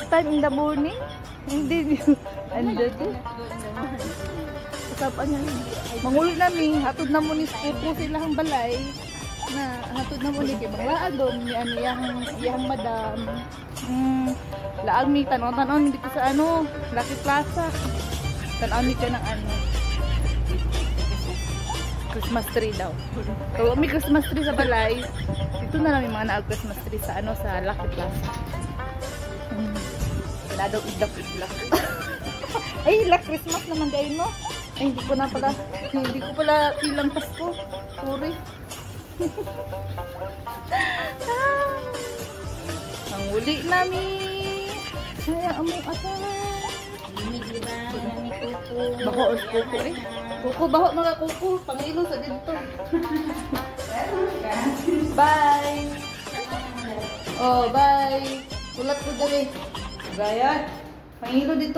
Time in the morning? Hindi niyo. Ando to. Usapan niya. Mangulo namin. Hatod na mo ni Pupo silang balay. Na hatod na mo ni kay mga adom. Iyang madam. Laag mi tanong dito sa ano. Lucky Plaza. Tanaw mi ka ng ano. Christmas tree daw. So, may Christmas tree sa balay. Dito na lang yung mga na-Christmas tree sa ano sa Lucky Plaza. Wala daw idlak. Ay, Christmas naman dahil mo. Ay, hindi ko pala ilang Pasko. Sorry. Ang uli namin. Sayang among asahan. Bako os kuko eh. Kuko, baho mga kuko. Pangilo sa dito. Bye. Oh, bye. Ulat ko dali. Gaya. Pangilo dito.